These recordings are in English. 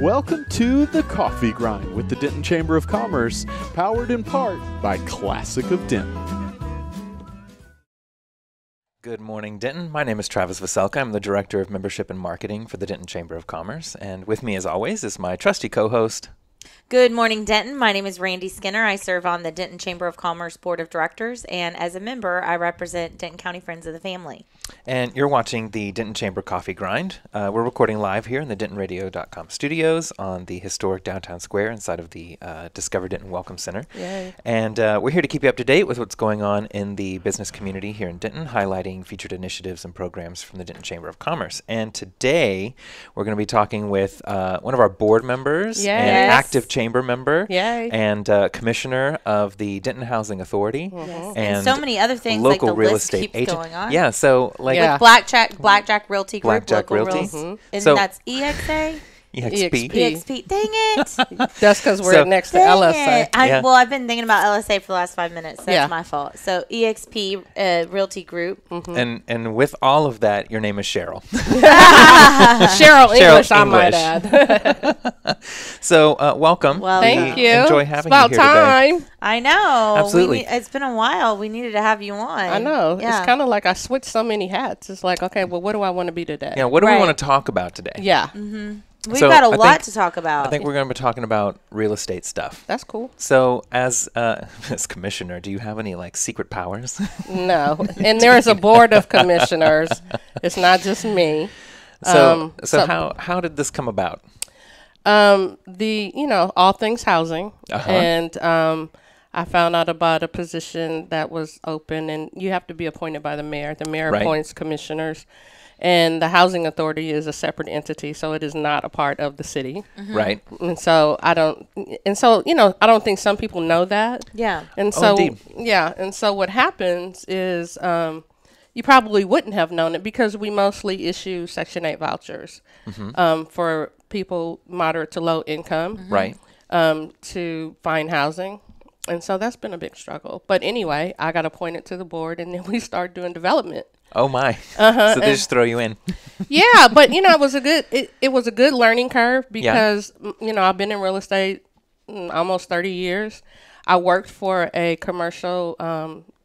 Welcome to The Coffee Grind with the Denton Chamber of Commerce, powered in part by Classic of Denton. Good morning, Denton. My name is Travis Veselka. I'm the Director of Membership and Marketing for the Denton Chamber of Commerce. And with me, as always, is my trusty co-host. Good morning, Denton. My name is Randy Skinner. I serve on the Denton Chamber of Commerce Board of Directors, and as a member, I represent Denton County Friends of the Family. And you're watching the Denton Chamber Coffee Grind. We're recording live here in the DentonRadio.com studios on the historic downtown square inside of the Discover Denton Welcome Center. Yay. And we're here to keep you up to date with what's going on in the business community here in Denton, highlighting featured initiatives and programs from the Denton Chamber of Commerce. And today, we're going to be talking with one of our board members, an active chamber member, and commissioner of the Denton Housing Authority, and so many other things, local like the real list estate keeps agent. going on. Yeah, so With Blackjack Realty Group, Blackjack local Realty. Realty. And So- that's EXA? EXP. EXP. Dang it. That's because we're next to LSA. Well, I've been thinking about LSA for the last 5 minutes. That's Yeah. my fault. So EXP Realty Group. And with all of that, your name is Sheryl. Sheryl English, I might English. add. So welcome. Well, Thank We you. Enjoy having you it's here about today. time. I know. Absolutely. It's been a while. We needed to have you on. I know. Yeah. It's kind of like I switched so many hats. It's like, okay, well, what do I want to be today? Yeah, what do we Right. want to talk about today? Yeah. We've So got a I lot think- to talk about. I think we're going to be talking about real estate stuff. That's cool. So as as commissioner, do you have any like secret powers? No. And there is a board of commissioners. It's not just me. So so- how did this come about? All things housing. Uh-huh. And I found out about a position that was open, and you have to be appointed by the mayor. The mayor Right. appoints commissioners. And the housing authority is a separate entity, so it is not a part of the city. Right. And so I don't think some people know that. Yeah. And Oh, so, indeed. and so what happens is you probably wouldn't have known it because we mostly issue Section 8 vouchers for people moderate to low income Right. to find housing. And so that's been a big struggle. But anyway, I got appointed to the board, and then we started doing development. Oh my. So they just throw you in. Yeah, but it was a good learning curve because I've been in real estate almost 30 years. I worked for a commercial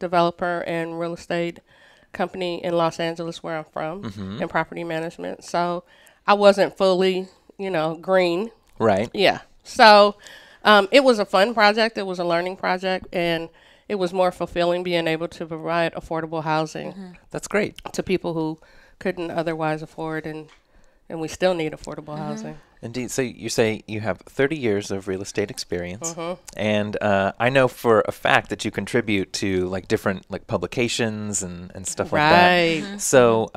developer and real estate company in Los Angeles, where I'm from, in property management. So I wasn't fully, green. Right. Yeah. So it was a fun project. It was a learning project, and it was more fulfilling being able to provide affordable housing That's great. to people who couldn't otherwise afford, and we still need affordable housing. Indeed. So you say you have 30 years of real estate experience, and I know for a fact that you contribute to like different like publications and stuff like Right. that. So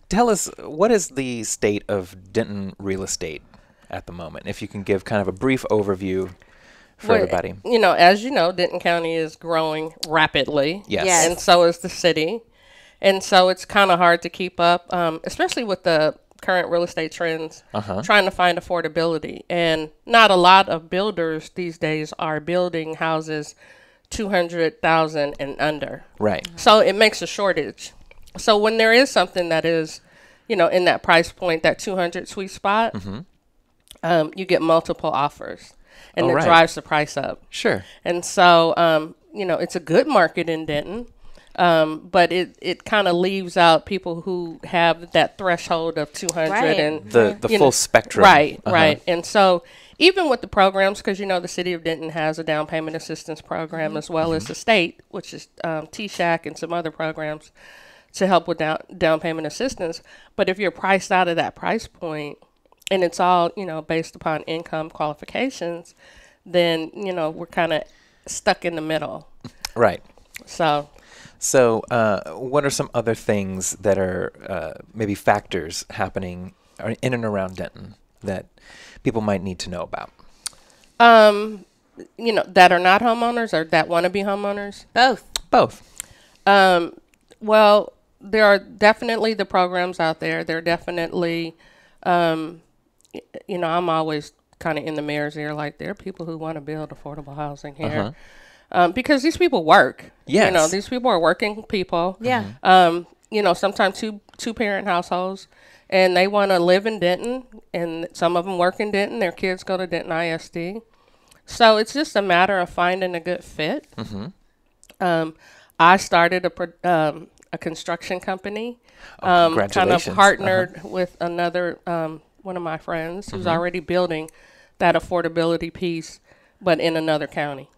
tell us, what is the state of Denton real estate at the moment? If you can give kind of a brief overview for everybody. As you know, Denton County is growing rapidly. Yes. Yes. And so is the city. And so it's kind of hard to keep up, especially with the current real estate trends, trying to find affordability. And not a lot of builders these days are building houses 200,000 and under. Right. So it makes a shortage. So when there is something that is, in that price point, that 200 sweet spot, you get multiple offers. And it drives the price up. Sure. And so, it's a good market in Denton, but it kind of leaves out people who have that threshold of 200 Right. and The full spectrum. Right, right. And so even with the programs, because, the city of Denton has a down payment assistance program as well as the state, which is T-SHAC and some other programs to help with down payment assistance. But if you're priced out of that price point, and it's all, based upon income qualifications, then, we're kind of stuck in the middle. Right. So, what are some other things that are maybe factors happening in and around Denton that people might need to know about? that are not homeowners or that want to be homeowners? Both. Well, there are definitely the programs out there. There are definitely, I'm always kind of in the mayor's ear, like there are people who want to build affordable housing here. Because these people work. Yes. These people are working people. Yeah. sometimes two parent households, and they want to live in Denton, and some of them work in Denton. Their kids go to Denton ISD. So it's just a matter of finding a good fit. I started a construction company, kind of Congratulations. partnered with another one of my friends who's already building that affordability piece, but in another county.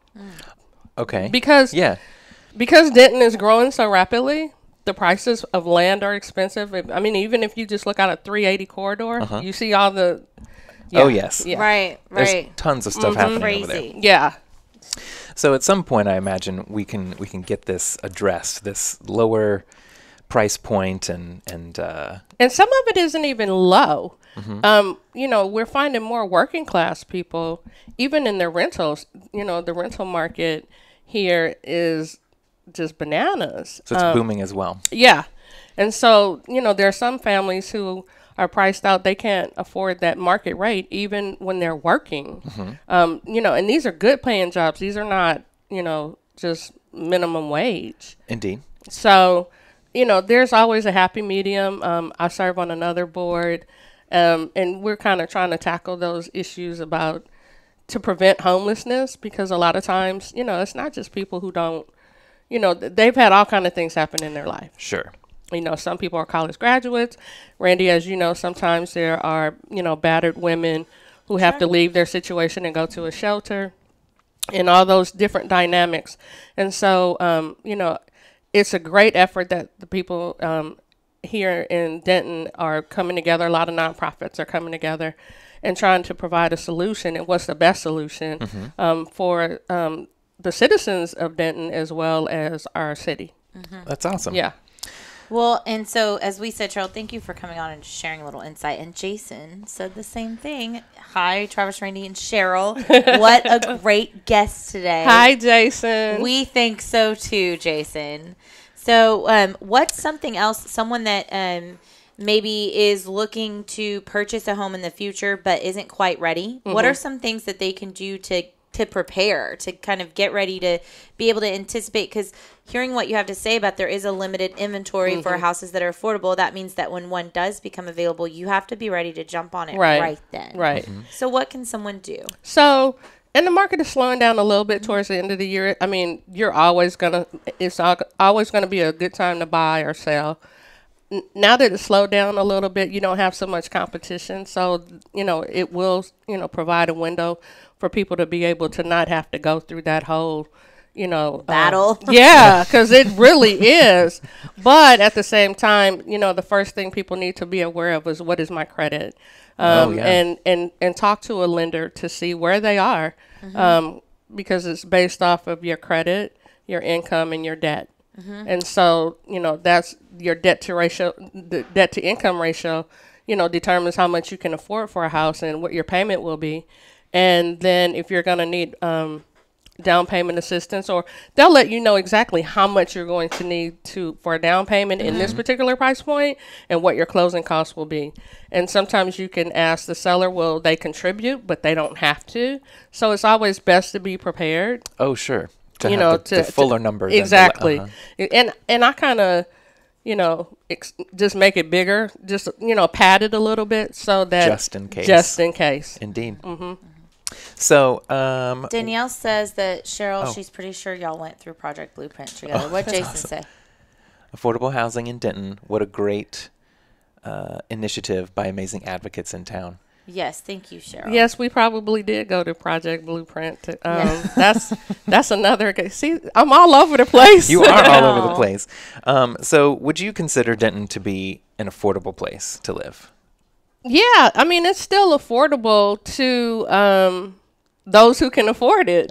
Okay. Because Denton is growing so rapidly, the prices of land are expensive. I mean, even if you just look out a 380 corridor, you see all the... Oh, yes. Yeah. Right. There's tons of stuff happening over there. Crazy. Yeah. So at some point, I imagine we can get this addressed, this lower price point, and some of it isn't even low. We're finding more working class people, even in their rentals. The rental market here is just bananas. so it's booming as well. Yeah. And so, there are some families who are priced out. They can't afford that market rate even when they're working. And these are good paying jobs. These are not, just minimum wage. Indeed. So, there's always a happy medium. I serve on another board, and we're kind of trying to tackle those issues to prevent homelessness, because a lot of times, it's not just people who don't, they've had all kind of things happen in their life. Sure. Some people are college graduates. Randy, as you know, sometimes there are, battered women who have to leave their situation and go to a shelter, and all those different dynamics. And so, it's a great effort that the people here in Denton are coming together. A lot of nonprofits are coming together and trying to provide a solution, and what's the best solution for the citizens of Denton as well as our city. That's awesome. Yeah. Well, and so as we said, Sheryl, thank you for coming on and sharing a little insight. And Jason said the same thing. Hi, Travis, Randy, and Sheryl. What a great guest today. Hi, Jason. We think so too, Jason. So what's something else, someone that maybe is looking to purchase a home in the future but isn't quite ready? What are some things that they can do to prepare, to kind of get ready, to be able to anticipate? Because hearing what you have to say about there is a limited inventory for houses that are affordable, that means that when one does become available, you have to be ready to jump on it right then. Right. So what can someone do? So, and the market is slowing down a little bit towards the end of the year. I mean, it's always going to be a good time to buy or sell. Now that it's slowed down a little bit, you don't have so much competition. So, it will, provide a window for people to be able to not have to go through that whole, battle. Yeah, because it really is. But at the same time, the first thing people need to be aware of is, what is my credit? And talk to a lender to see where they are, because it's based off of your credit, your income, and your debt. And so, that's your debt to income ratio, determines how much you can afford for a house and what your payment will be. And then if you're going to need down payment assistance, or they'll let you know exactly how much you're going to need for a down payment in this particular price point and what your closing costs will be. And sometimes you can ask the seller, will they contribute, but they don't have to. So it's always best to be prepared. Oh, sure. To have the fuller number. Exactly. And I kind of, just make it bigger, just, pad it a little bit so that. Just in case. Just in case. Indeed. So, Danielle says that, Sheryl, she's pretty sure y'all went through Project Blueprint together. What did Jason say? Affordable housing in Denton. What a great initiative by amazing advocates in town. Yes, thank you, Sheryl. Yes, we probably did go to Project Blueprint. That's another. See, I'm all over the place. You are all over the place. So, would you consider Denton to be an affordable place to live? Yeah, I mean, it's still affordable to those who can afford it.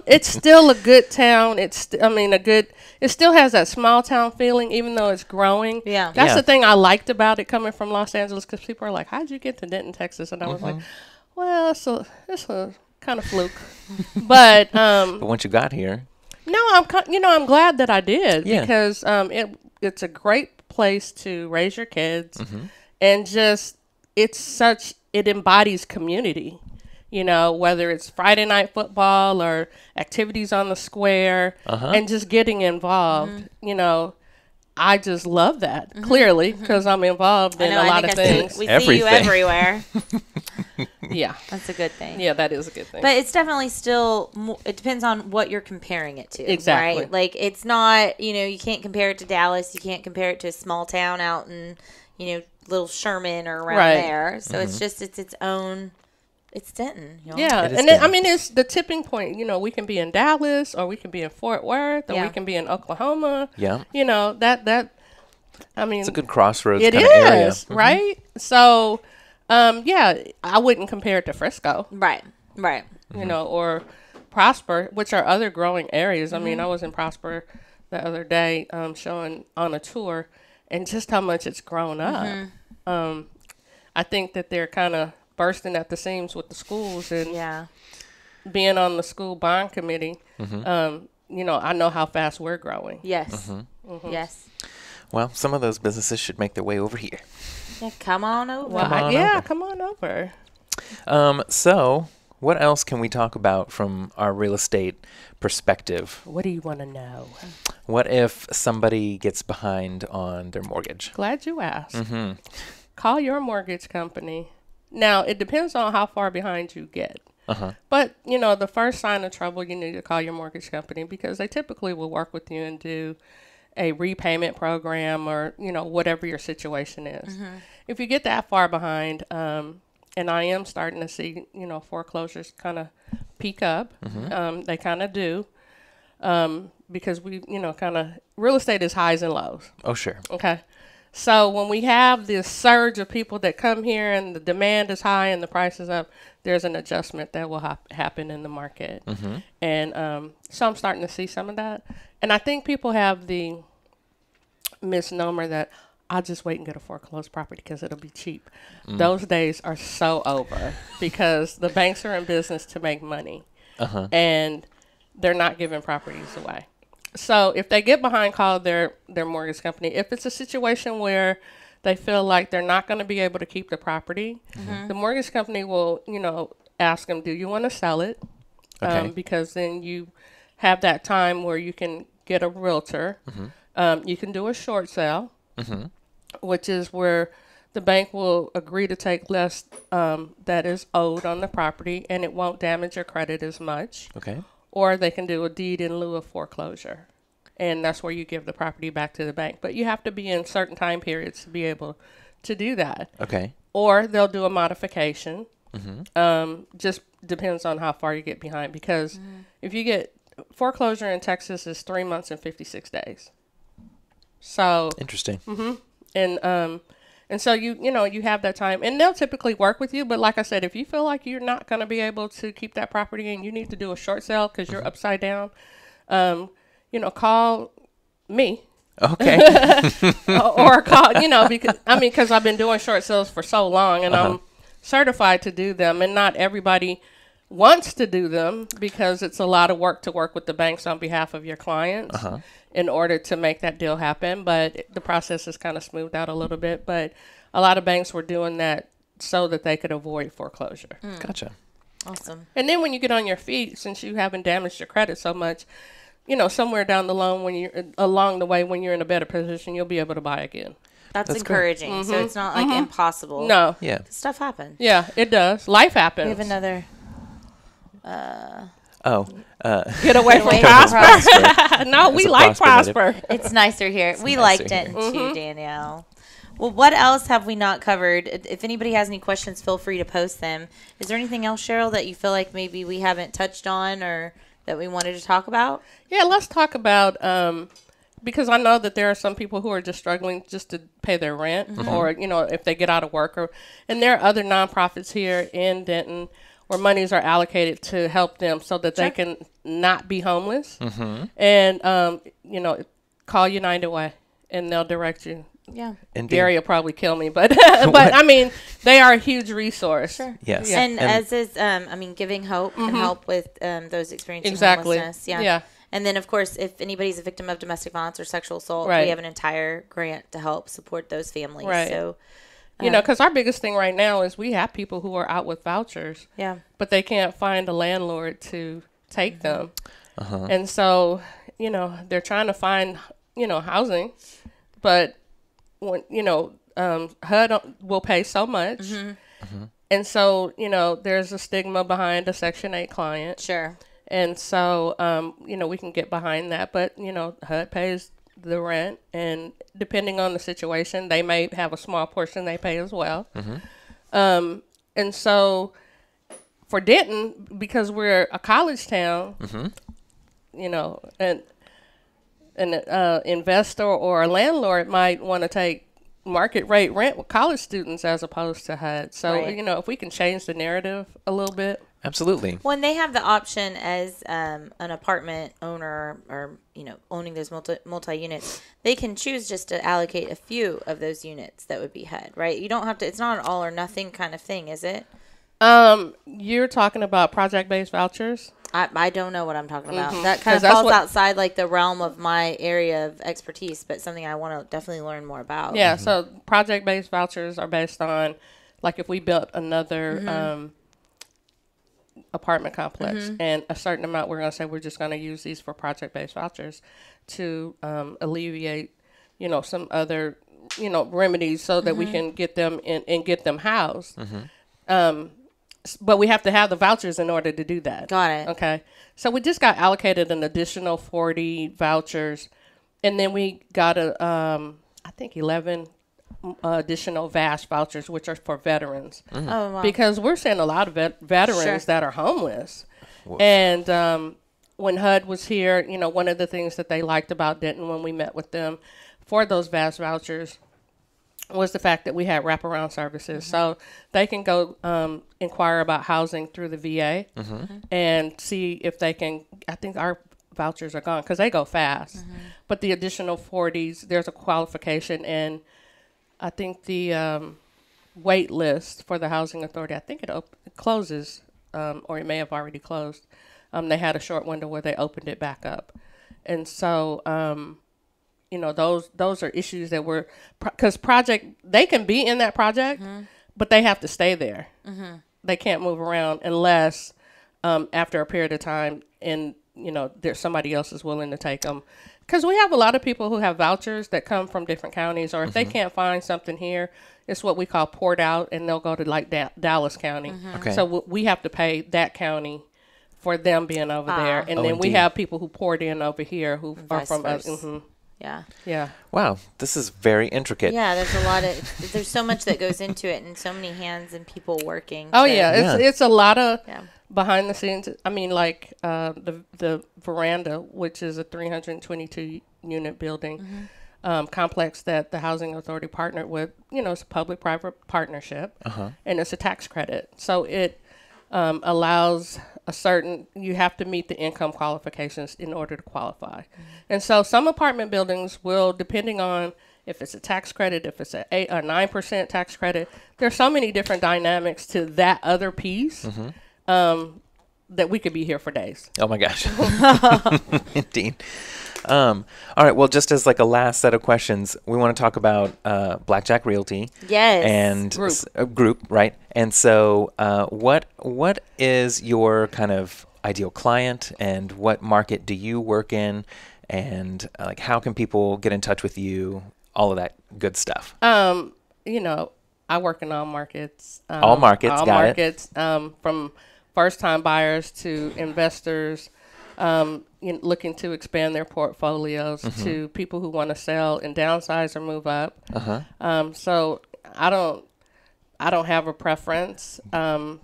It's still a good town. It still has that small town feeling, even though it's growing. Yeah. That's the thing I liked about it coming from Los Angeles, because people are like, how'd you get to Denton, Texas? And I was like, well, it's a kind of fluke. But once you got here. No, I'm glad that I did, because it's a great place to raise your kids, and just it embodies community, whether it's Friday night football or activities on the square, and just getting involved, I just love that, clearly, because I'm involved in a lot of things. We see you everywhere. Yeah. That's a good thing. Yeah, that is a good thing. But it's definitely still, it depends on what you're comparing it to. Exactly. Right? Like, it's not, you can't compare it to Dallas. You can't compare it to a small town out in, little Sherman or around there. So it's just, it's its own, it's Denton. Yeah. And then, it's the tipping point. We can be in Dallas, or we can be in Fort Worth, or we can be in Oklahoma. Yeah. It's a good crossroads it kind of area. Is, right? So, I wouldn't compare it to Frisco. Right. Or Prosper, which are other growing areas. I was in Prosper the other day showing on a tour, and just how much it's grown up. I think that they're kind of bursting at the seams with the schools, and being on the school bond committee, I know how fast we're growing. Yes. Yes. Well, some of those businesses should make their way over here. Yeah, come on over. Come on over. So, what else can we talk about from our real estate perspective? What do you want to know? What if somebody gets behind on their mortgage? Glad you asked. Call your mortgage company. Now, it depends on how far behind you get. But, the first sign of trouble, you need to call your mortgage company, because they typically will work with you and do a repayment program, or, whatever your situation is. If you get that far behind, and I am starting to see, foreclosures kind of peak up. They kind of do, because we, real estate is highs and lows. Oh, sure. Okay. So when we have this surge of people that come here and the demand is high and the price is up, there's an adjustment that will happen in the market. And so I'm starting to see some of that. And I think people have the misnomer that I'll just wait and get a foreclosed property because it'll be cheap. Those days are so over, because the banks are in business to make money, and they're not giving properties away. So if they get behind, call their mortgage company. If it's a situation where they feel like they're not going to be able to keep the property, the mortgage company will, ask them, do you want to sell it? Because then you have that time where you can get a realtor. You can do a short sale, which is where the bank will agree to take less that is owed on the property, and it won't damage your credit as much. Okay. Or they can do a deed in lieu of foreclosure, and that's where you give the property back to the bank. But you have to be in certain time periods to be able to do that. Okay. Or they'll do a modification. Just depends on how far you get behind, because if you get foreclosure in Texas is 3 months and 56 days. So interesting. And so you have that time, and they'll typically work with you. But like I said, if you feel like you're not going to be able to keep that property and you need to do a short sale because you're upside down, call me. Okay. or call, because I've been doing short sales for so long, and I'm certified to do them, and not everybody wants to do them because it's a lot of work to work with the banks on behalf of your clients in order to make that deal happen. But the process is kind of smoothed out a little bit. But a lot of banks were doing that so that they could avoid foreclosure. Gotcha. Awesome. And then when you get on your feet, since you haven't damaged your credit so much, somewhere down the line, along the way, when you're in a better position, you'll be able to buy again. That's encouraging. So it's not like impossible. No. Yeah. Stuff happens. Yeah, it does. Life happens. We have another. Get away from Prosper. No, we like Prosper. It's nicer here. We liked it too, Danielle. Well, what else have we not covered? If anybody has any questions, feel free to post them. Is there anything else, Sheryl, that you feel like maybe we haven't touched on or that we wanted to talk about? Yeah, let's talk about, because I know that there are some people who are just struggling just to pay their rent or, if they get out of work. And there are other nonprofits here in Denton where monies are allocated to help them so that they can not be homeless. And, call United Way and they'll direct you. Yeah. Indeed. Gary will probably kill me, but I mean, they are a huge resource. Sure. Yes. Yeah. And as is, Giving Hope can help with those experiencing homelessness. Yeah. And then, of course, if anybody's a victim of domestic violence or sexual assault, we have an entire grant to help support those families. Right. So, because our biggest thing right now is we have people who are out with vouchers. Yeah. But they can't find a landlord to take them. And so, they're trying to find, housing. but when HUD will pay so much, and so there's a stigma behind a Section 8 client. Sure. And so we can get behind that, but HUD pays the rent, and depending on the situation, they may have a small portion they pay as well. And so for Denton, because we're a college town, an investor or a landlord might want to take market rate rent with college students as opposed to HUD. So, Right. If we can change the narrative a little bit. Absolutely. When they have the option as an apartment owner or, owning those multi units, they can choose just to allocate a few of those units that would be HUD, right? You don't have to, it's not an all or nothing kind of thing, is it? You're talking about project-based vouchers? I don't know what I'm talking about. That kind of falls outside like the realm of my area of expertise, but something I want to definitely learn more about. Yeah, so project-based vouchers are based on, like if we built another apartment complex and a certain amount, we're going to say we're just going to use these for project-based vouchers to alleviate, some other, remedies so that we can get them in and get them housed. But we have to have the vouchers in order to do that. Got it. Okay. So we just got allocated an additional 40 vouchers, and then we got I think 11 additional VASH vouchers, which are for veterans. Oh, wow. Because we're seeing a lot of veterans Sure. that are homeless. And when HUD was here, one of the things that they liked about Denton when we met with them for those VASH vouchers was the fact that we had wraparound services. So they can go inquire about housing through the VA and see if they can. I think our vouchers are gone because they go fast. But the additional 40s, there's a qualification, and I think the wait list for the Housing Authority, I think it closes, or it may have already closed. They had a short window where they opened it back up. And so those are issues that were, because they can be in that project, but they have to stay there. They can't move around unless after a period of time and, there's somebody else is willing to take them. Because we have a lot of people who have vouchers that come from different counties, or if they can't find something here, it's what we call poured out, and they'll go to like Dallas County. Okay. So we have to pay that county for them being over there. And then we indeed. have people who poured in over here who are Vice from us. versa. Yeah. Yeah. Wow, this is very intricate. Yeah, there's so much that goes into it and so many hands and people working. Oh, to- yeah. It's a lot of Yeah. behind the scenes. I mean, like the veranda, which is a 322 unit building complex that the Housing Authority partnered with. It's a public-private partnership, and it's a tax credit. So it allows you have to meet the income qualifications in order to qualify. And so some apartment buildings will, depending on if it's a tax credit, if it's a 9% tax credit, there's so many different dynamics to that other piece that we could be here for days. Oh my gosh. Indeed. All right. Well, just as like a last set of questions, we want to talk about Blackjack Realty. Yes. And Group. Group, right? And so, what is your kind of ideal client, and what market do you work in, and like how can people get in touch with you? All of that good stuff. I work in all markets. All markets, All got it. markets. From first-time buyers to investors. Looking to expand their portfolios, to people who want to sell and downsize or move up. So I don't have a preference. I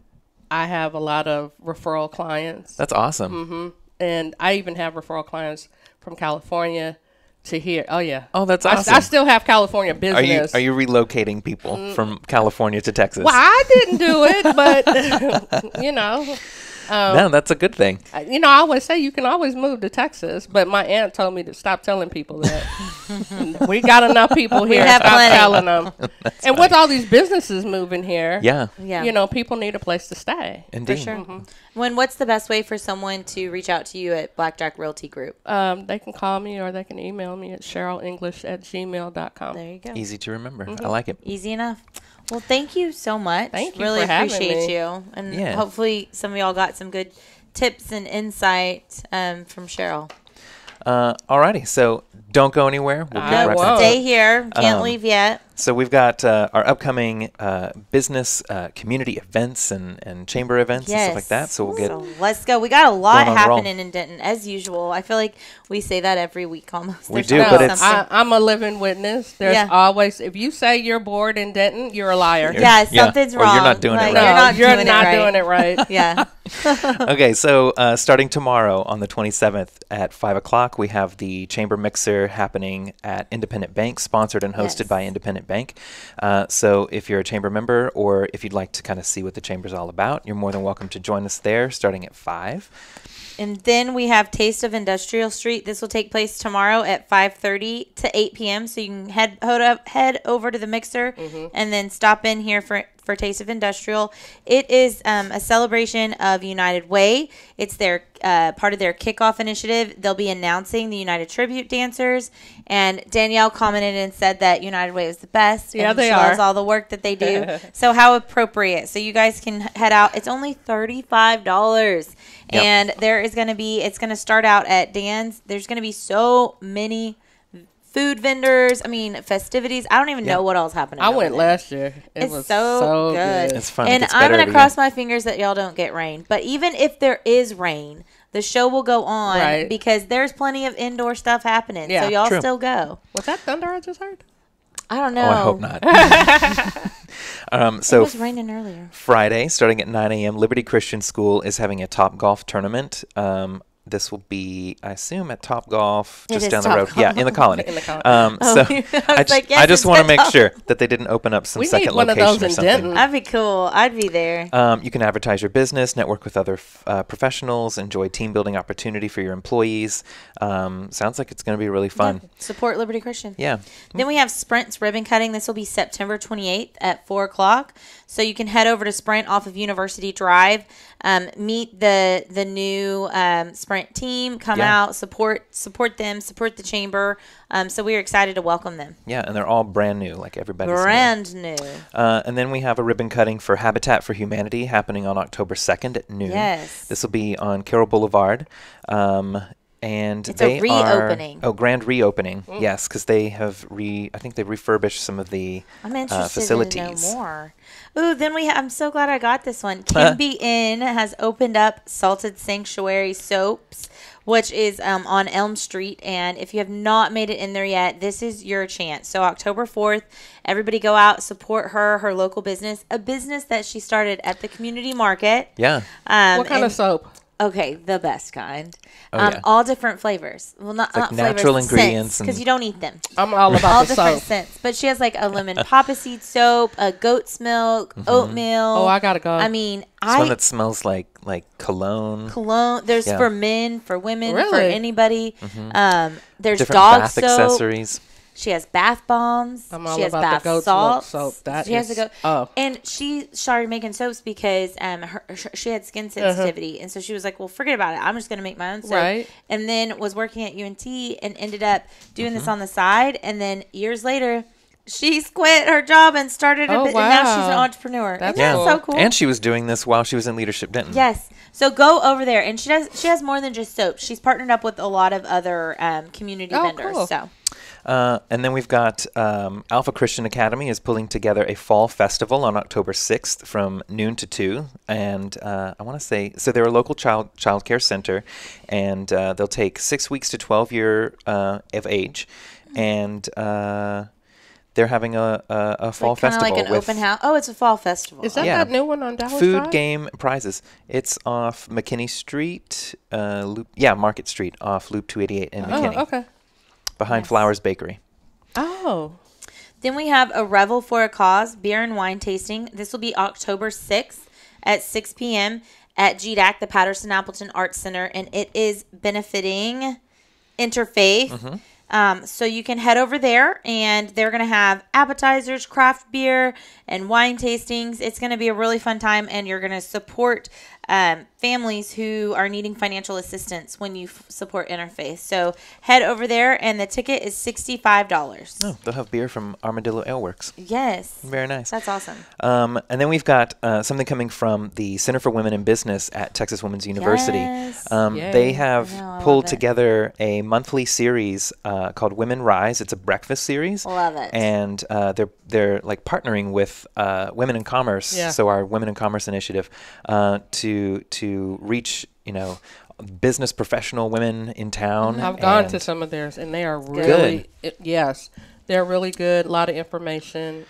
have a lot of referral clients. That's awesome. And I even have referral clients from California to here. Oh yeah. Oh, that's awesome. I still have California business. Are you relocating people from California to Texas? Well, I didn't do it, but No, that's a good thing. I always say you can always move to Texas, but my aunt told me to stop telling people that. We got enough people here. have Stop plenty. telling them. And with all these businesses moving here, Yeah. people need a place to stay. Indeed. For sure. What's the best way for someone to reach out to you at Blackjack Realty Group? They can call me or they can email me at sherylenglish@gmail.com. There you go. Easy to remember. I like it. Easy enough. Well, thank you so much. Thank you really for having appreciate me. you. And Yeah. hopefully some of y'all got some good tips and insight from Sheryl. Alrighty, so don't go anywhere. We'll I get right won't. back. Stay here. Can't leave yet. So we've got our upcoming business community events and chamber events and stuff like that. So we'll get So let's go. We got a lot going on a roll. happening in Denton, as usual. I feel like we say that every week almost. We There's do, always but it's- something. I'm a living witness. There's Yeah. always, if you say you're bored in Denton, you're a liar. Yeah, Yeah. something's Or wrong. you're not doing it Like, right. You're No, not, you're doing, not it right. doing it right. Yeah. Okay, so starting tomorrow on the 27th at 5 o'clock, we have the Chamber Mixer happening at Independent Bank, sponsored and hosted Yes. by Independent Bank. So if you're a Chamber member or if you'd like to kind of see what the Chamber's all about, you're more than welcome to join us there starting at 5. And then we have Taste of Industrial Street. This will take place tomorrow at 5:30 to 8 p.m. So you can head over to the Mixer and then stop in here for Taste of Industrial. It is a celebration of United Way. It's their part of their kickoff initiative. They'll be announcing the United Tribute Dancers. And Danielle commented and said that United Way was the best. Yeah, and they she are. loves all the work that they do. So how appropriate. So you guys can head out. It's only $35. Yep. And it's going to start out at Dan's. There's going to be so many food vendors. I mean, festivities. I don't even know what all's happening. I over went there. last year. It It's was so good. It's fun. It And gets I'm better going to every cross year. my fingers that y'all don't get rain. But even if there is rain, the show will go on Right. because there's plenty of indoor stuff happening. Yeah. So y'all True. still go. Was that thunder I just heard? I don't Oh, know. I hope not. It So was raining earlier. Friday, starting at 9 a.m., Liberty Christian School is having a Top Golf tournament. This will be, I assume, at Top Golf, It just is down the Top road. Yeah, in the colony. In the colony. So I I was like, yes, I just it's want to at make Top. sure that they didn't open up some We second need one of location those or in something. Denton. That'd be cool. I'd be there. You can advertise your business, network with other professionals, enjoy team building opportunity for your employees. Sounds like it's going to be really fun. Yeah. Support Liberty Christian. Yeah. Then we have Sprint's ribbon cutting. This will be September 28th at 4 o'clock. So you can head over to Sprint off of University Drive, meet the new Sprint team, come Yeah. out, support them, support the chamber. So we're excited to welcome them. Yeah, and they're all brand new, like everybody's new. Brand new. And then we have a ribbon cutting for Habitat for Humanity happening on October 2nd at noon. Yes. This will be on Carroll Boulevard. And It's they a reopening. grand reopening. Yes, because they have I think they've refurbished some of the I'm interested facilities. to know more. Ooh, then I'm so glad I got this one. Kimby Inn has opened up Salted Sanctuary Soaps, which is on Elm Street. And if you have not made it in there yet, this is your chance. So October 4th, everybody go out, support her local business, a business that she started at the community market. Yeah. What kind of soap? Okay, the best kind. Oh, yeah. All different flavors. Well, not, like not natural flavors, ingredients because and- you don't eat them. I'm all All about the different soap. scents. But she has like a lemon poppy seed soap, a goat's milk, oatmeal. Oh, I gotta go. I mean, This one that smells like cologne. cologne. There's Yeah. for men, for women, for Really? anybody. There's Different dog bath soap. accessories. She has bath bombs. I'm all she has about the bath goat's milk salts. soap. That she has is- to go. oh. And she started making soaps because she had skin sensitivity, and so she was like, "Well, forget about it. I'm just going to make my own soap." Right. And then was working at UNT and ended up doing this on the side. And then years later, she's quit her job and started Oh, and now she's an wow. entrepreneur. That's Isn't that cool. so cool? And she was doing this while she was in Leadership Denton. Yes. So go over there, and she has more than just soap. She's partnered up with a lot of other community Oh, vendors. cool. So And then we've got Alpha Christian Academy is pulling together a fall festival on October 6th from noon to 2. And I want to say, so they're a local child care center, and they'll take 6 weeks to 12 year of age. And they're having a fall like kind of festival like an with open house. Oh, it's a fall festival. Is that Yeah. that new one on Dallas food, Drive? game, prizes. It's off McKinney Street, Market Street off Loop 288 in McKinney, Oh, okay. behind Yes. Flowers Bakery. Oh. Then we have a Revel for a Cause beer and wine tasting. This will be October 6th at 6 p.m. at GDAC, the Patterson Appleton Arts Center, and it is benefiting Interfaith. So you can head over there, and they're going to have appetizers, craft beer, and wine tastings. It's going to be a really fun time, and you're going to support families who are needing financial assistance when you support Interfaith. So head over there, and the ticket is $65. Oh, they'll have beer from Armadillo Ale Works. Yes. Very nice. That's awesome. And then we've got something coming from the Center for Women in Business at Texas Women's University. Yes. They have I know, I pulled love it. together a monthly series called Women Rise. It's a breakfast series. Love it. And they're like partnering with Women in Commerce, Yeah. so our Women in Commerce initiative, to reach, business professional women in town. I've gone to And some of theirs, and they are really, yes, they're really good. A lot of information.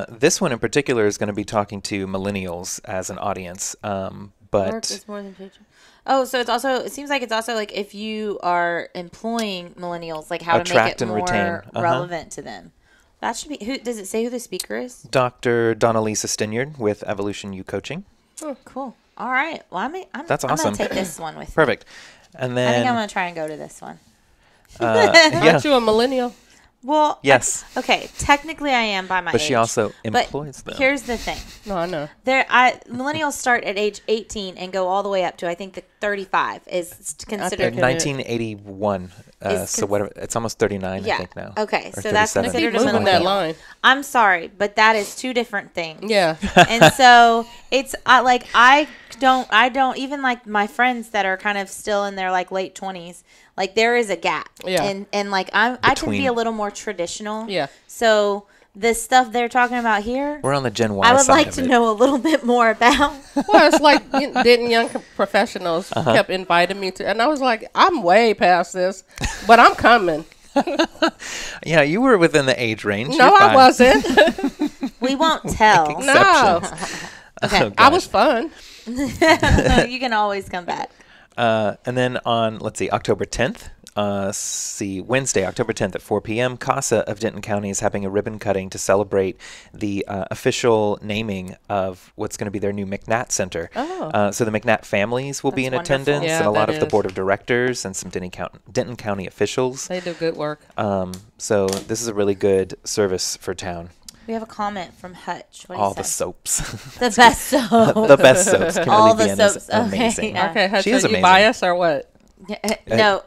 This one in particular is going to be talking to millennials as an audience. Work But is more than future. Oh, so it seems like it's also like if you are employing millennials, like how to make Attract it and more retain. relevant to them. That should be, who does it say who the speaker is? Dr. Donalisa Stinyard with Evolution U Coaching. Cool. All right. Well, That's I'm awesome. going to take this one with me. Perfect. And I think I'm then, going to try and go to this one. yeah, Aren't you a millennial? Well, yes, okay. Technically, I am by my but age. she also But employs them. here's the thing. No, I know. Millennials start at age 18 and go all the way up to, I think, the 35 is considered. think 1981. Is So cons- whatever, it's almost 39, Yeah. I think now. Okay, Or so that's 37. considered Keep a moving that millennial. line. I'm sorry, but that is two different things. Yeah. And so it's I don't even like my friends that are kind of still in their like late 20s. Like there is a gap. Yeah. And like I can be Between- a little more traditional. Yeah. So the stuff they're talking about here, We're on the Gen Y I would side like of to it. know a little bit more about. Well, it's like didn't young professionals kept inviting me to, and I was like, I'm way past this, but I'm coming. Yeah, you were within the age range. No, You're I fine. wasn't. We won't tell. No, Okay. Oh, I God. was fun. You can always come back. And then on, let's see, October 10th, Wednesday, October 10th at 4 p.m., CASA of Denton County is having a ribbon cutting to celebrate the official naming of what's going to be their new McNatt Center. Oh. So the McNatt families will be That's in wonderful. attendance, Yeah, and a lot that of the is. board of directors and some Denton County officials. They do good work. So this is a really good service for town. We have a comment from Hutch. What do All you the say? soaps. The best soap. The best soaps. Kimberly All the Vian is soaps. Okay, amazing. yeah. Okay, She so is you amazing. bias or what? No,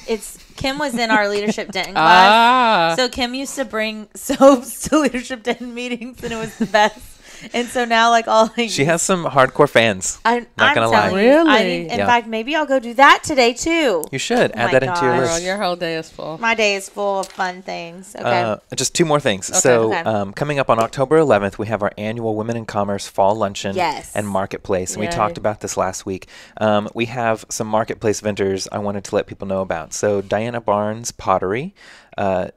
it's Kim was in our leadership Denton class. Ah, So Kim used to bring soaps to leadership Denton meetings, and it was the best. And so now, like all She has some hardcore fans. I'm gonna lie. telling you, I Really? need, in Yeah. fact, maybe I'll go do that today too. You should Oh add my that into your gosh. girl, list. your whole day is full. My day is full of fun things. Okay. Just two more things. So Okay. coming up on October 11th, we have our annual Women in Commerce Fall Luncheon Yes. and Marketplace. And we Yay. talked about this last week. We have some Marketplace vendors I wanted to let people know about. So Diana Barnes Pottery,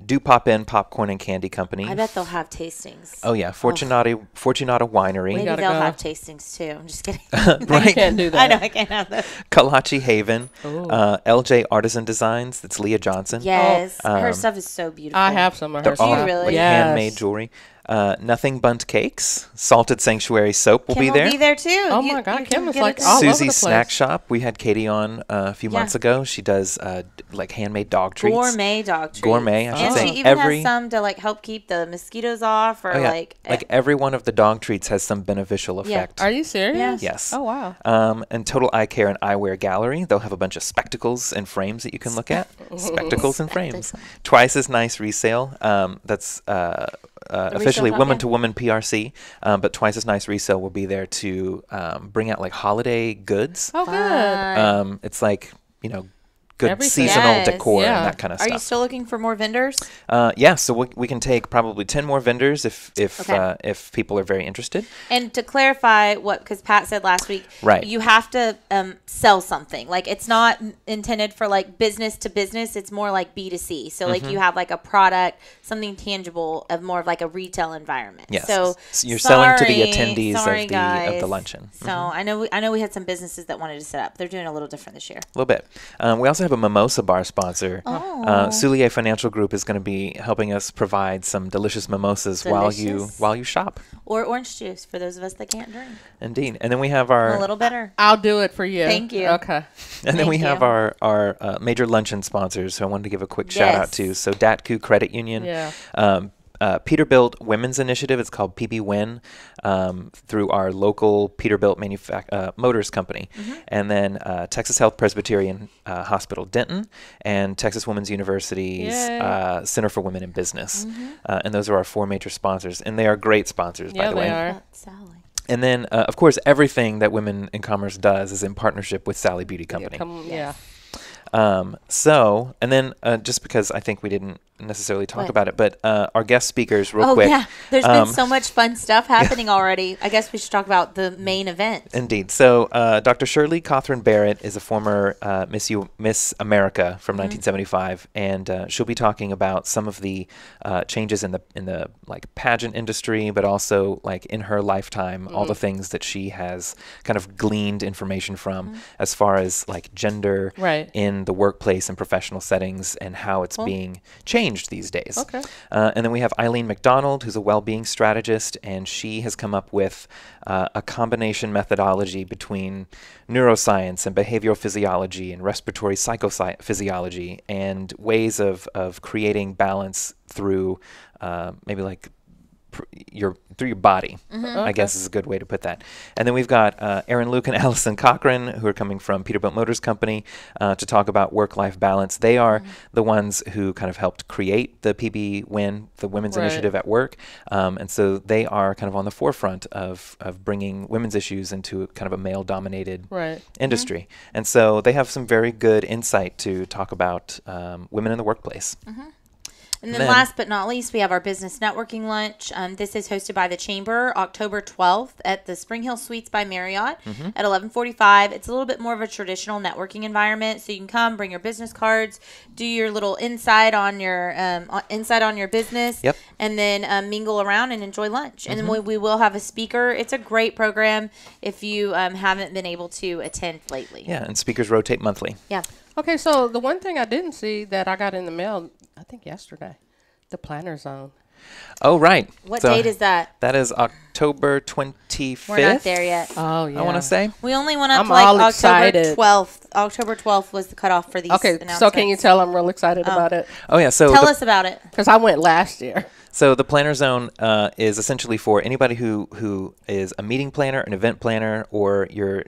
Do Pop In Popcorn and Candy Company. I bet they'll have tastings. Oh, yeah. Fortunata Winery. Maybe gotta they'll go. have tastings too. I'm just kidding. You Right. can't do that. I know I can't have those. Kalachi Haven. Ooh. LJ Artisan Designs. That's Leah Johnson. Yes, her Um, stuff is so beautiful. I have some of her They're all you really? like Yes. handmade jewelry. Nothing Bunt Cakes. Salted Sanctuary Soap will Kim be there. will be there too. Oh my God, you Kim can is get like it all done. over the Susie's place. Snack Shop. We had Katie on a few months ago. She does like handmade dog treats. Gourmet dog treats. Gourmet, I should and say. she even has some to like help keep the mosquitoes off, or Oh, yeah. like every one of the dog treats has some beneficial Yeah. effect. Are you serious? Yes. Oh wow. And Total Eye Care and Eyewear Gallery. They'll have a bunch of spectacles and frames that you can look at. Spectacles and frames. Twice as nice resale. That's officially shop, Woman yeah. to Woman PRC. But Twice as Nice Resale will be there to bring out like holiday goods. Oh good. It's like, good Everything. seasonal Yes. decor Yeah. and that kind of Are stuff. you still looking for more vendors? Yeah, so we can take probably 10 more vendors if Okay. if people are very interested. And to clarify what, because Pat said last week, Right. you have to sell something. Like it's not intended for like business to business. It's more like B2C. So like you have like a product, something tangible of more of like a retail environment. Yes. So You're selling to the sorry- attendees sorry, of the guys. luncheon. So I know we had some businesses that wanted to set up. They're doing a little different this year. A little bit. We also have a mimosa bar sponsor. Oh. Soulier Financial Group is going to be helping us provide some delicious mimosas while you shop. Or orange juice for those of us that can't drink. Indeed. And then we have our A little better. I'll do it for you. Thank you. Okay. And then we Thank have you. our major luncheon sponsors, who I wanted to give a quick shout out to. So Datku Credit Union, Yeah. Peterbilt Women's Initiative. It's called PB Win, through our local Peterbilt Motors Company, and then Texas Health Presbyterian Hospital Denton, and Texas Women's University's Center for Women in Business. And those are our 4 major sponsors, and they are great sponsors, by Yeah, the they way. are. That's Sally. And then, of course, everything that Women in Commerce does is in partnership with Sally Beauty Company. Yeah. So, and then just because I think we didn't necessarily talk What? about it, but our guest speakers real quick. Oh, yeah. There's been so much fun stuff happening already. I guess we should talk about the main event. Indeed. So, Dr. Shirley Catherine Barrett is a former Miss America from 1975, and she'll be talking about some of the changes in the like pageant industry, but also like in her lifetime, all the things that she has kind of gleaned information from as far as like gender Right. in the workplace and professional settings, and how it's being changed these days. Okay. And then we have Eileen McDonald, who's a well-being strategist, and she has come up with a combination methodology between neuroscience and behavioral physiology and respiratory psychophysiology, and ways of creating balance through maybe like through your body, I guess is a good way to put that. And then we've got Aaron Luke and Allison Cochran, who are coming from Peterbilt Motors Company, to talk about work-life balance. They are the ones who kind of helped create the PB Win, the Women's Initiative at work. And so they are kind of on the forefront of bringing women's issues into kind of a male-dominated industry. And so they have some very good insight to talk about women in the workplace. And then last but not least, we have our business networking lunch. This is hosted by the Chamber, October 12th at the Spring Hill Suites by Marriott at 11:45. It's a little bit more of a traditional networking environment, so you can come, bring your business cards, do your little insight on your business, and then mingle around and enjoy lunch. And then we will have a speaker. It's a great program if you haven't been able to attend lately. Yeah, and speakers rotate monthly. Yeah. Okay, so the one thing I didn't see that I got in the mail, I think yesterday, the planner zone. Oh, right. What So date is that? That is October 25th. We're not there yet. Oh, yeah. I want to say. We only went up I'm to like all October excited. 12th. October 12th was the cutoff for these announcements. So can you tell I'm real excited about it? Oh, yeah. So Tell us about it. Because I went last year. So the planner zone is essentially for anybody who is a meeting planner, an event planner, or you're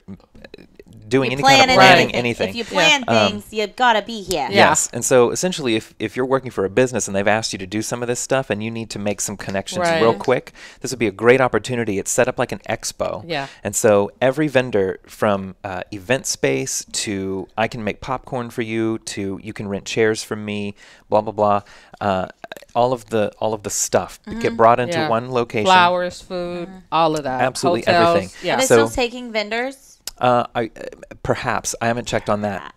doing any kind of planning anything. If you plan things, you've got to be here. Yes. And so essentially, if you're working for a business and they've asked you to do some of this stuff and you need to make some connections real quick, this would be a great opportunity. It's set up like an expo. Yeah. And so every vendor, from event space to I can make popcorn for you, to you can rent chairs from me, blah, blah, blah. All of the stuff get brought into one location. Flowers, food, all of that. Absolutely Hotels. everything. Yeah. Are they still taking vendors? Perhaps. I haven't checked on that.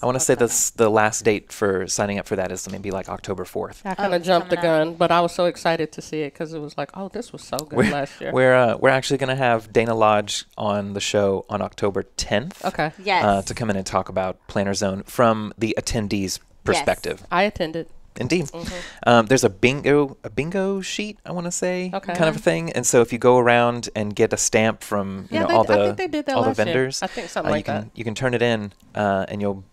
I want to say the last date for signing up for that is maybe like October 4th. I kind of jumped the gun, but I was so excited to see it because it was like, oh, this was so good last year. We're actually going to have Dana Lodge on the show on October 10th. Okay. Yes. To come in and talk about Planner Zone from the attendees' perspective. I attended. Indeed. There's a bingo sheet, I want to say, Okay. kind of a thing. And so if you go around and get a stamp from I all think they did that the last year. vendors, I think something like that. you can turn it in and you'll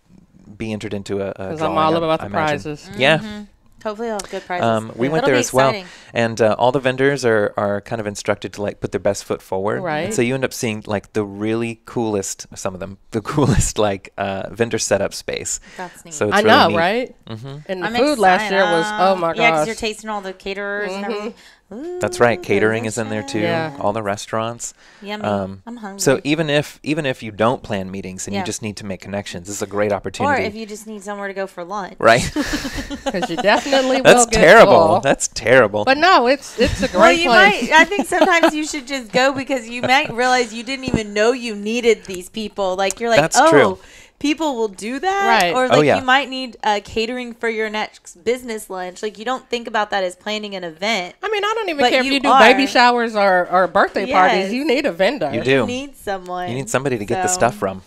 be entered into a Because drawing. I'm all about I the imagine. prizes. Yeah. Hopefully they'll have good prizes. We went That'll there be as well, exciting. and all the vendors are kind of instructed to like put their best foot forward. Right. And so you end up seeing like the really coolest, some of them, the coolest like vendor setup space. That's neat. So it's I really know, neat. right? Mm-hmm. And the I'm food last year was, excited. oh my Yeah, because gosh. you're tasting all the caterers and everything. Ooh, That's right. Catering is in there too. Yeah. All the restaurants. Yummy. I'm hungry. So even if you don't plan meetings and Yeah. you just need to make connections, this is a great opportunity. or if you just need somewhere to go for lunch. right? Because you definitely will That's get terrible. full. That's terrible. But no, it's a great Well, you place. might. I think sometimes you should just go because you might realize you didn't even know you needed these people. Like you're like, That's oh, true. people will do that, Right. Or Oh, like yeah. you might need catering for your next business lunch. Like you don't think about that as planning an event. I mean, I don't even But care if you you do are. baby showers or birthday Yes. parties. You need a vendor. You do. You need someone. You need somebody to get the So, stuff from.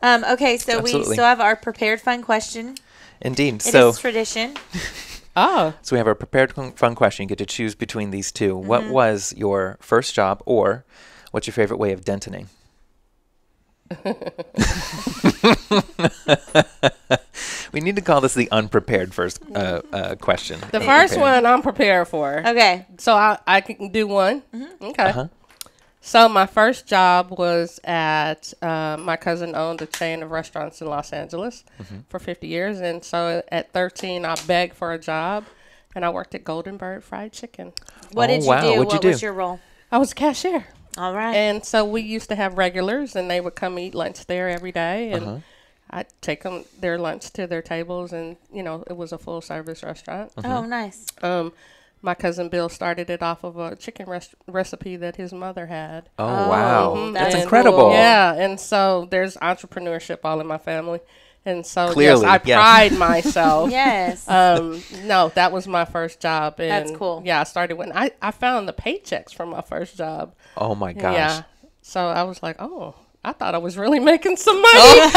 Okay, so we Absolutely. still have our prepared fun question. Indeed. It So is tradition. Oh, we have our prepared fun question. You get to choose between these two. What was your first job, or what's your favorite way of denting? We need to call this the unprepared first question. the first one I'm prepared for. Okay. So I can do one. Okay. Uh-huh. So my first job was at my cousin owned a chain of restaurants in Los Angeles for 50 years, and so at 13 I begged for a job, and I worked at Golden Bird Fried Chicken. What Oh, did you wow. do? What'd you What do? was your role? I was a cashier, All right. and so we used to have regulars, and they would come eat lunch there every day, and I'd take them their lunch to their tables, and it was a full service restaurant. Oh, nice. My cousin Bill started it off of a chicken recipe that his mother had. Oh, wow. Mhm. That's And- incredible. Yeah, and so there's entrepreneurship all in my family. And so, Clearly, yes, I yeah. pride myself. Yes. No, that was my first job. And That's cool. Yeah, I started when I found the paychecks from my first job. Oh, my gosh. Yeah. So I was like, oh, I thought I was really making some money.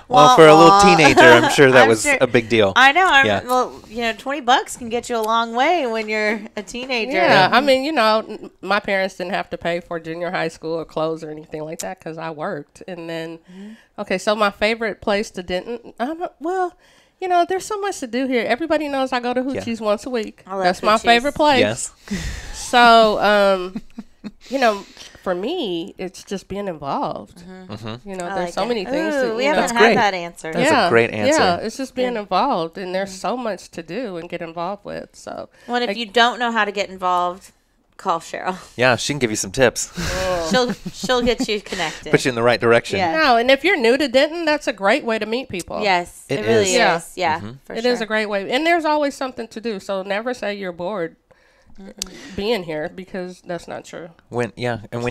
Well, for a little teenager, I'm sure that I'm was sure- a big deal. I know. Yeah. Well, $20 can get you a long way when you're a teenager. Yeah, I mean, my parents didn't have to pay for junior high school or clothes or anything like that because I worked. And then, okay, so my favorite place to Denton, there's so much to do here. Everybody knows I go to Hoochie's once a week. I love That's my Hoochie's. favorite place. Yes. So, for me, it's just being involved. I There's like so it. many things. Ooh, that, we you know, haven't great. had that answer. That's a great answer. Yeah, it's just being involved, and there's so much to do and get involved with. So, Well, if you don't know how to get involved, call Sheryl. Yeah, she can give you some tips. She'll get you connected. Put you in the right direction. Yeah. no, and if you're new to Denton, that's a great way to meet people. Yes, It it really is. is. Yeah. Yeah, for It sure. is a great way, and there's always something to do. So never say you're bored being here because that's not true. When be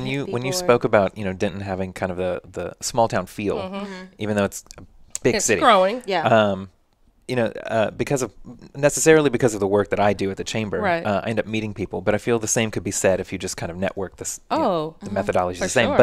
you bored. spoke about Denton having kind of the small town feel, even though it's a big It's city. growing. Yeah. Because of the work that I do at the chamber, Right. I end up meeting people. But I feel the same could be said if you just kind of network this. Oh, The methodology is For the same. sure.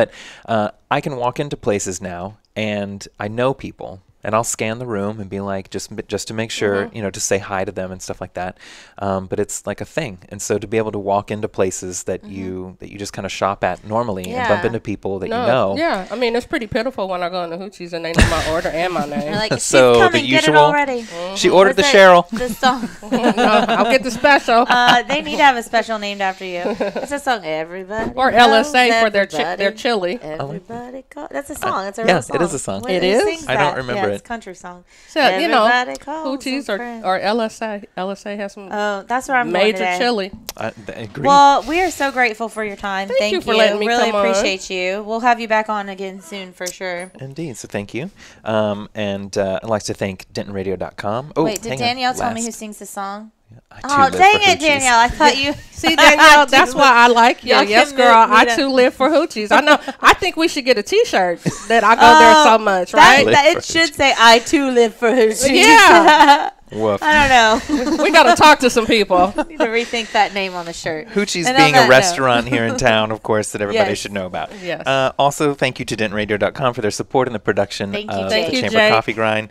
But I can walk into places now, and I know people, and I'll scan the room and be like, just to make sure, to say hi to them and stuff like that. But it's like a thing, and so to be able to walk into places that you just kind of shop at normally and bump Yeah. into people that you know. Yeah, I mean, it's pretty pitiful when I go into Hoochie's and they know my order and my name. They're like, she's So the coming, get it usual- already. She ordered the What's Sheryl. The song. No, I'll get the special. They need to have a special named after you. It's a song. Everybody Or knows LSA for their everybody. chili. Everybody call. That's a song. That's a yeah, real song. it is a song. Who It is? sings I don't that? remember yeah, It's it. a country song. So, Everybody calls Hoochie's a friend. or LSA. LSA has some Oh, that's where I'm going major today. chili. I agree. Well, we are so grateful for your time. Thank you for letting me Really come on. appreciate you. We'll have you back on again soon for sure. Indeed. So thank you. And I'd like to thank DentonRadio.com. Oh, Wait, did hang on. Danielle tell me who Last- sings the song? I too Oh, live dang for it, Hoochie's. Danielle. I thought you. See, Danielle, that's why I like you. Y'all Yes, can girl. meet I up. too live for Hoochie's. I know. I think we should get a T-shirt that I go there so much, right? Live That for it should say, I too live for Hoochie's. Yeah. Woof. I don't know. We got to talk to some people. Need to rethink that name on the shirt. Hoochie's And on being that a note- restaurant here in town, of course, that everybody Yes. should know about. Yes. Also, thank you to DentonRadio.com for their support in the production Thank you, of Jake. the Thank you, Chamber Jake. Coffee Grind.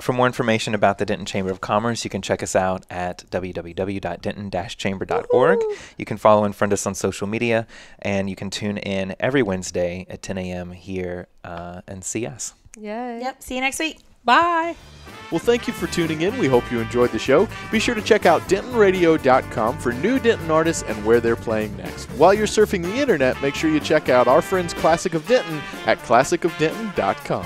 For more information about the Denton Chamber of Commerce, you can check us out at www.denton-chamber.org. You can follow and friend us on social media, and you can tune in every Wednesday at 10 a.m. here and see us. Yay. Yep. See you next week. Bye. Well, thank you for tuning in. We hope you enjoyed the show. Be sure to check out DentonRadio.com for new Denton artists and where they're playing next. While you're surfing the internet, make sure you check out our friends Classic of Denton at classicofdenton.com.